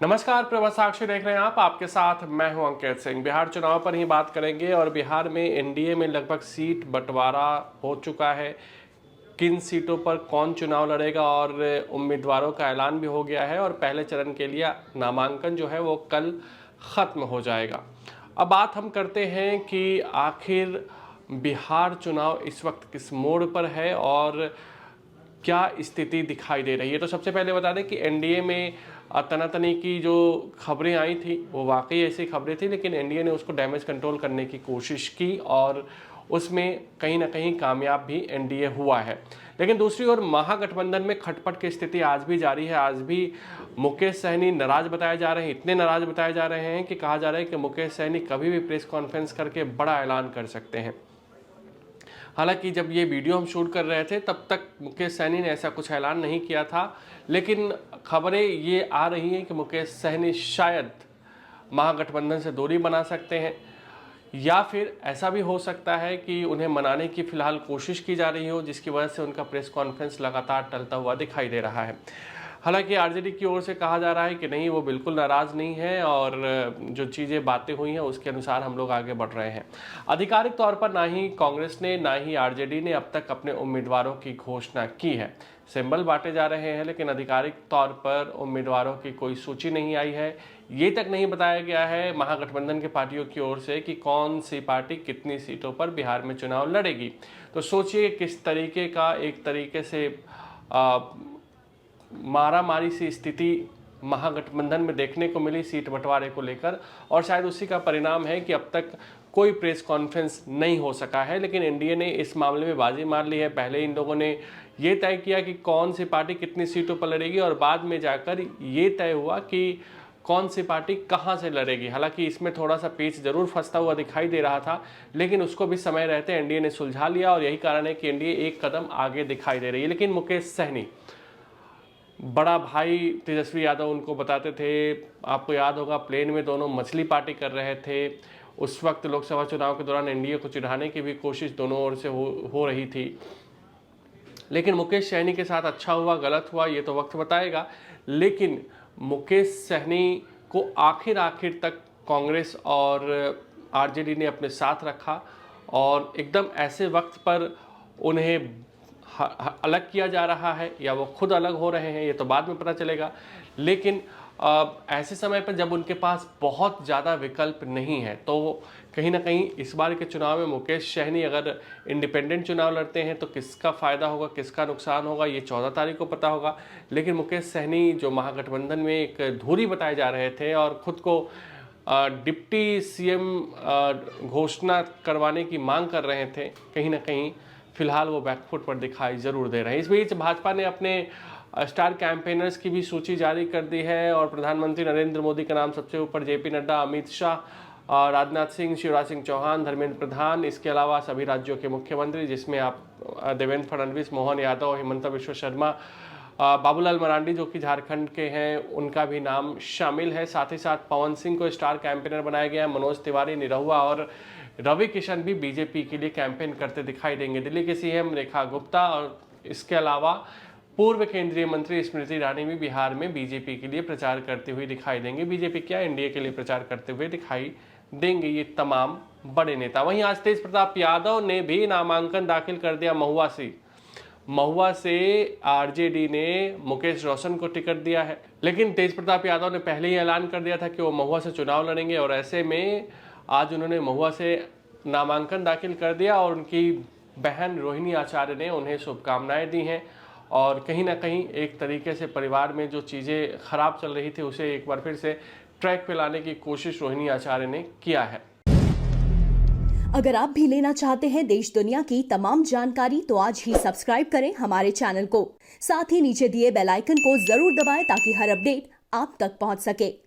नमस्कार, प्रभा साक्षी देख रहे हैं आप। आपके साथ मैं हूं अंकित सिंह। बिहार चुनाव पर ही बात करेंगे और बिहार में एनडीए में लगभग सीट बंटवारा हो चुका है। किन सीटों पर कौन चुनाव लड़ेगा और उम्मीदवारों का ऐलान भी हो गया है और पहले चरण के लिए नामांकन जो है वो कल ख़त्म हो जाएगा। अब बात हम करते हैं कि आखिर बिहार चुनाव इस वक्त किस मोड़ पर है और क्या स्थिति दिखाई दे रही है। तो सबसे पहले बता दें कि एनडीए में तनातनी की जो खबरें आई थी वो वाकई ऐसी खबरें थी, लेकिन एनडीए ने उसको डैमेज कंट्रोल करने की कोशिश की और उसमें कहीं ना कहीं कामयाब भी एनडीए हुआ है। लेकिन दूसरी ओर महागठबंधन में खटपट की स्थिति आज भी जारी है। आज भी मुकेश सहनी नाराज बताए जा रहे हैं, इतने नाराज बताए जा रहे हैं कि कहा जा रहा है कि मुकेश सहनी कभी भी प्रेस कॉन्फ्रेंस करके बड़ा ऐलान कर सकते हैं। हालांकि जब ये वीडियो हम शूट कर रहे थे तब तक मुकेश सहनी ने ऐसा कुछ ऐलान नहीं किया था, लेकिन खबरें ये आ रही हैं कि मुकेश सहनी शायद महागठबंधन से दूरी बना सकते हैं या फिर ऐसा भी हो सकता है कि उन्हें मनाने की फिलहाल कोशिश की जा रही हो, जिसकी वजह से उनका प्रेस कॉन्फ्रेंस लगातार टलता हुआ दिखाई दे रहा है। हालांकि आरजेडी की ओर से कहा जा रहा है कि नहीं, वो बिल्कुल नाराज़ नहीं है और जो चीज़ें बातें हुई हैं उसके अनुसार हम लोग आगे बढ़ रहे हैं। आधिकारिक तौर पर ना ही कांग्रेस ने ना ही आरजेडी ने अब तक अपने उम्मीदवारों की घोषणा की है। सिंबल बांटे जा रहे हैं, लेकिन आधिकारिक तौर पर उम्मीदवारों की कोई सूची नहीं आई है। ये तक नहीं बताया गया है महागठबंधन के पार्टियों की ओर से कि कौन सी पार्टी कितनी सीटों पर बिहार में चुनाव लड़ेगी। तो सोचिए किस तरीके का एक तरीके से मारामारी सी स्थिति महागठबंधन में देखने को मिली सीट बंटवारे को लेकर, और शायद उसी का परिणाम है कि अब तक कोई प्रेस कॉन्फ्रेंस नहीं हो सका है। लेकिन एनडीए ने इस मामले में बाजी मार ली है। पहले इन लोगों ने ये तय किया कि कौन सी पार्टी कितनी सीटों पर लड़ेगी और बाद में जाकर ये तय हुआ कि कौन सी पार्टी कहां से लड़ेगी। हालांकि इसमें थोड़ा सा पेच जरूर फंसता हुआ दिखाई दे रहा था, लेकिन उसको भी समय रहते एनडीए ने सुलझा लिया और यही कारण है कि एनडीए एक कदम आगे दिखाई दे रही है। लेकिन मुकेश सहनी, बड़ा भाई तेजस्वी यादव उनको बताते थे, आपको याद होगा प्लेन में दोनों मछली पार्टी कर रहे थे। उस वक्त लोकसभा चुनाव के दौरान एनडीए को चिढ़ाने की भी कोशिश दोनों ओर से हो रही थी। लेकिन मुकेश सहनी के साथ अच्छा हुआ गलत हुआ ये तो वक्त बताएगा, लेकिन मुकेश सहनी को आखिर तक कांग्रेस और आरजेडी ने अपने साथ रखा और एकदम ऐसे वक्त पर उन्हें अलग किया जा रहा है या वो खुद अलग हो रहे हैं ये तो बाद में पता चलेगा। लेकिन ऐसे समय पर जब उनके पास बहुत ज़्यादा विकल्प नहीं है तो कहीं ना कहीं इस बार के चुनाव में मुकेश सहनी अगर इंडिपेंडेंट चुनाव लड़ते हैं तो किसका फ़ायदा होगा किसका नुकसान होगा ये 14 तारीख को पता होगा। लेकिन मुकेश सहनी जो महागठबंधन में एक धुरी बताए जा रहे थे और खुद को डिप्टी सीएम घोषणा करवाने की मांग कर रहे थे, कहीं ना कहीं फिलहाल वो बैकफुट पर दिखाई जरूर दे रहे हैं। इस बीच भाजपा ने अपने स्टार कैंपेनर्स की भी सूची जारी कर दी है और प्रधानमंत्री नरेंद्र मोदी का नाम सबसे ऊपर, जेपी नड्डा, अमित शाह, राजनाथ सिंह, शिवराज सिंह चौहान, धर्मेंद्र प्रधान, इसके अलावा सभी राज्यों के मुख्यमंत्री जिसमें आप देवेंद्र फडणवीस, मोहन यादव, हिमंता बिश्वा शर्मा, बाबूलाल मरांडी जो कि झारखंड के हैं उनका भी नाम शामिल है। साथ ही साथ पवन सिंह को स्टार कैंपेनर बनाया गया, मनोज तिवारी, निरहुआ और रवि किशन भी बीजेपी के लिए कैंपेन करते दिखाई देंगे। दिल्ली के सीएम रेखा गुप्ता और इसके अलावा पूर्व केंद्रीय मंत्री स्मृति ईरानी भी बिहार में बीजेपी के लिए प्रचार करते हुए दिखाई देंगे। बीजेपी क्या एनडीए के लिए प्रचार करते हुए दिखाई देंगे ये तमाम बड़े नेता। वहीं आज तेज प्रताप यादव ने भी नामांकन दाखिल कर दिया महुआ से आरजेडी ने मुकेश रोशन को टिकट दिया है। लेकिन तेज प्रताप यादव ने पहले ही ऐलान कर दिया था कि वो महुआ से चुनाव लड़ेंगे और ऐसे में आज उन्होंने महुआ से नामांकन दाखिल कर दिया और उनकी बहन रोहिणी आचार्य ने उन्हें शुभकामनाएं दी हैं और कहीं ना कहीं एक तरीके से परिवार में जो चीज़ें खराब चल रही थी उसे एक बार फिर से ट्रैक पे लाने की कोशिश रोहिणी आचार्य ने किया है। अगर आप भी लेना चाहते हैं देश दुनिया की तमाम जानकारी तो आज ही सब्सक्राइब करें हमारे चैनल को। साथ ही नीचे दिए बेल आइकन को जरूर दबाएं ताकि हर अपडेट आप तक पहुंच सके।